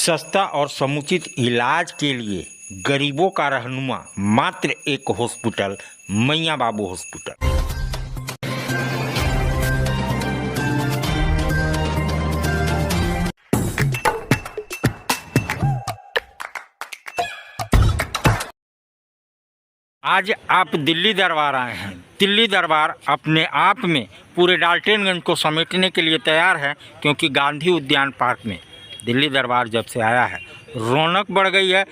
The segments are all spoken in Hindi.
सस्ता और समुचित इलाज के लिए गरीबों का रहनुमा मात्र एक हॉस्पिटल, मैया बाबू हॉस्पिटल। आज आप दिल्ली दरबार आए हैं। दिल्ली दरबार अपने आप में पूरे डाल्टनगंज को समेटने के लिए तैयार है, क्योंकि गांधी उद्यान पार्क में दिल्ली दरबार जब से आया है रौनक बढ़ गई है।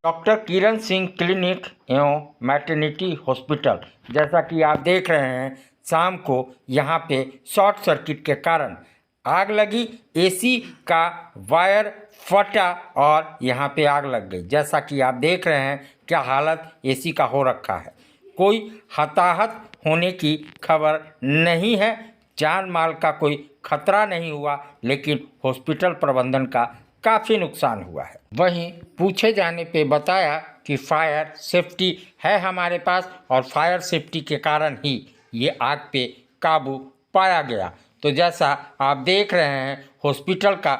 डॉक्टर किरण सिंह क्लिनिक एवं मैटरनिटी हॉस्पिटल, जैसा कि आप देख रहे हैं, शाम को यहाँ पे शॉर्ट सर्किट के कारण आग लगी। एसी का वायर फटा और यहाँ पे आग लग गई। जैसा कि आप देख रहे हैं क्या हालत एसी का हो रखा है। कोई हताहत होने की खबर नहीं है, जान माल का कोई खतरा नहीं हुआ, लेकिन हॉस्पिटल प्रबंधन का काफ़ी नुकसान हुआ है। वहीं पूछे जाने पे बताया कि फायर सेफ्टी है हमारे पास और फायर सेफ्टी के कारण ही ये आग पे काबू पाया गया। तो जैसा आप देख रहे हैं, हॉस्पिटल का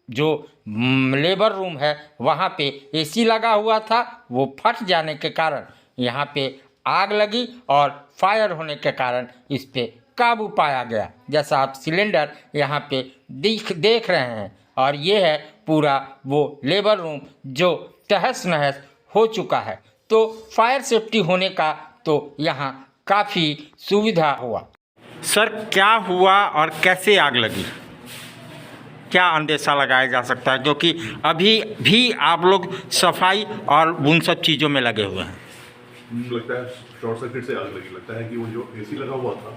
जो लेबर रूम है वहाँ पे एसी लगा हुआ था, वो फट जाने के कारण यहाँ पे आग लगी और फायर होने के कारण इस पे काबू पाया गया। जैसा आप सिलेंडर यहाँ पे देख रहे हैं, और ये है पूरा वो लेबर रूम जो तहस नहस हो चुका है। तो फायर सेफ्टी होने का तो यहाँ काफ़ी सुविधा हुआ। सर, क्या हुआ और कैसे आग लगी, क्या अंदेशा लगाया जा सकता है, क्योंकि अभी भी आप लोग सफाई और उन सब चीज़ों में लगे हुए हैं? लगता है शॉर्ट सर्किट से आग लगी। लगता है कि वो जो एसी लगा हुआ था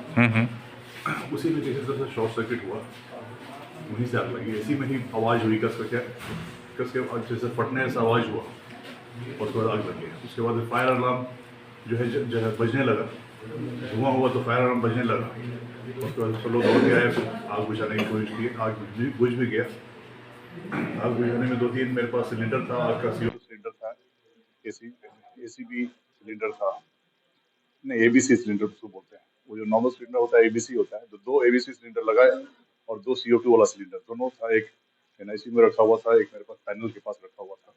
उसी में किसी तरह से शॉर्ट सर्किट हुआ, वहीं से आग लगी। एसी में ही आवाज़ हुई कस के अच्छे से फटने से आवाज़ हुआ और उसके बाद आग लगी। उसके बाद फायर अलार्म जो है बजने लगा, धुआं हुआ तो फायर अलार्म बजने लगा। उसके बाद सब लोग दौड़ के आए, आग बुझाने की कोशिश की, आग बुझ भी गया। आग बुझाने में 2-3 मेरे पास सिलेंडर था, आग का CO2 सिलेंडर था, ACB सिलेंडर था, नहीं ABC सिलेंडर उसको बोलते हैं। वो जो नॉर्मल सिलेंडर होता है ABC होता है। तो 2 ABC सिलेंडर लगाए और 2 CO2 वाला सिलेंडर, दोनों था। एक NIC में रखा हुआ था, एक मेरे पास पैनल के पास रखा हुआ था।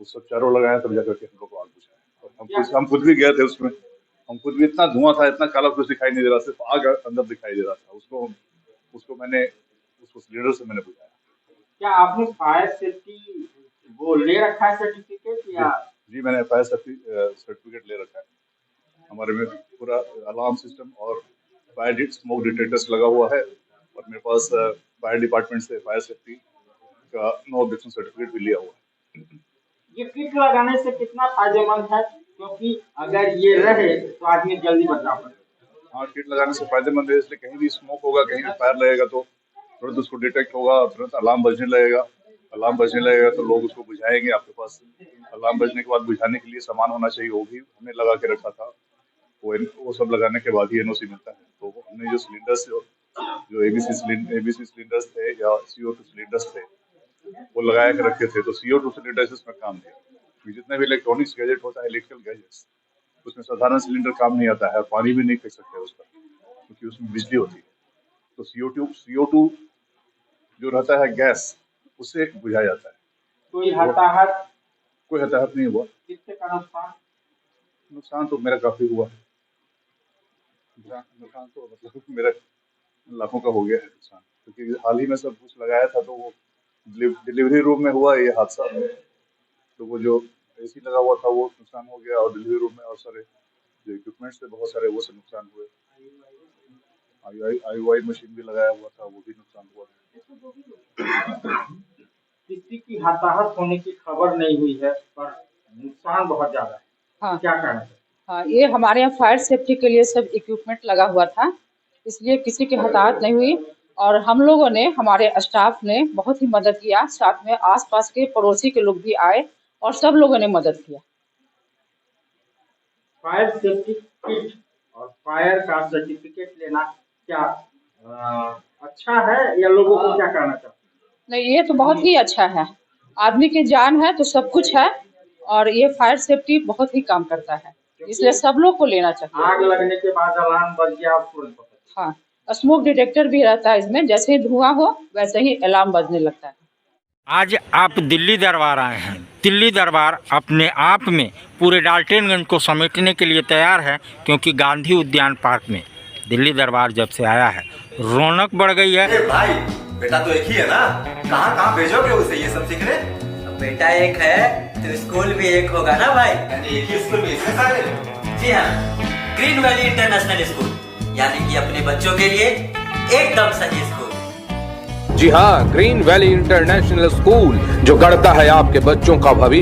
वो सब चारों लगाया तब जाकर के हम लोग को आग बुझाया। और हम खुद भी गए थे उसमें, हम खुद भी, इतना धुआं था, इतना काला कुछ दिखाई नहीं दे रहा, सिर्फ आग अंदर दिखाई दे रहा था। उसको सिलेंडर से मैंने बुझाया। क्या आपने फायर सेफ्टी वो ले रखा है सर्टिफिकेट या? जी, मैंने फायर सेफ्टी सर्टिफिकेट ले रखा है। हमारे में पूरा अलार्म सिस्टम और फायर स्मोक डिटेक्टर्स लगा हुआ है, और मेरे पास फायर डिपार्टमेंट से फायर सेफ्टी का नो ऑब्जेक्शन सर्टिफिकेट भी लिया हुआ है। ये किट लगाने से कितना फायदेमंद है, क्योंकि अगर ये रहे तो आदमी जल्दी बचा पाए। हाँ, किट लगाने से फायदेमंद है, इसलिए कहीं भी स्मोक होगा, कहीं भी फायर लगेगा तो तुरंत उसको डिटेक्ट होगा, तुरंत अलार्म बजने लगेगा। अलार्म बजने लगेगा तो लोग उसको बुझाएंगे। आपके पास अलार्म बजने के बाद बुझाने के लिए सामान होना चाहिए, वो भी हमने लगा के रखा था। वो सब लगाने के बाद ही NOC मिलता है। तो हमने जो सिलेंडर्स, जो ABC सिलेंडर्स थे या CO2 सिलेंडर्स थे, वो लगा के रखे थे। तो CO2 सिलेंडर इसमें काम दिया। जितने भी इलेक्ट्रॉनिक्स गैजेट होता है, इलेक्ट्रिकल गैजेट्स, उसमें साधारण सिलेंडर काम नहीं आता है, पानी भी नहीं फेंक सकते उसका, क्योंकि उसमें बिजली होती है। तो CO2 जो रहता है गैस, उससे बुझाया जाता है। कोई हताहत नहीं हुआ। किससे का नुकसान तो मेरा काफी हुआ है। नुकसान तो मतलब मेरा लाखों का हो गया है नुकसान, क्योंकि हाल ही में सब कुछ लगाया था। तो वो डिलीवरी रूम में हुआ ये हादसा। तो वो जो AC लगा हुआ था वो नुकसान हो गया, और डिलीवरी रूम में और सारे जो इक्विपमेंट्स थे बहुत सारे, वो सब नुकसान हुए। IOI मशीन भी लगाया हुआ था, वो भी नुकसान हुआ। किसी की हताहत होने की खबर नहीं हुई है, पर नुकसान बहुत ज्यादा है। हाँ, क्या कहना है? हाँ, ये हमारे यहाँ फायर सेफ्टी के लिए सब इक्विपमेंट लगा हुआ था, इसलिए किसी की हताहत नहीं हुई। और हम लोगों ने, हमारे स्टाफ ने बहुत ही मदद किया, साथ में आसपास के पड़ोसी के लोग भी आए और सब लोगों ने मदद किया। फायर सेफ्टी किट और फायर का सर्टिफिकेट लेना क्या अच्छा है, या लोगों को क्या करना चाहिए? नहीं, ये तो बहुत ही अच्छा है। आदमी की जान है तो सब कुछ है, और ये फायर सेफ्टी बहुत ही काम करता है, इसलिए सब लोग को लेना चाहिए। आग लगने के बाद अलार्म बज गया, तुरंत हाँ, स्मोक डिटेक्टर भी रहता है इसमें, जैसे ही धुआं हो वैसे ही अलार्म बजने लगता है। आज आप दिल्ली दरबार आए हैं। दिल्ली दरबार अपने आप में पूरे डाल्टनगंज को समेटने के लिए तैयार है, क्योंकि गांधी उद्यान पार्क में दिल्ली दरबार जब से आया है रौनक बढ़ गई है। अरे भाई, बेटा तो एक ही है ना, कहाँ कहाँ भेजोगे उसे ये सब सीखने? बेटा एक है तो स्कूल भी एक होगा ना भाई। यानी एक ही स्कूल में इतने सारे? जी हाँ, ग्रीन वैली इंटरनेशनल स्कूल, यानी कि अपने बच्चों के लिए एकदम सही स्कूल। जी हाँ, ग्रीन वैली इंटरनेशनल स्कूल, जो गढ़ता है आपके बच्चों का भविष्य।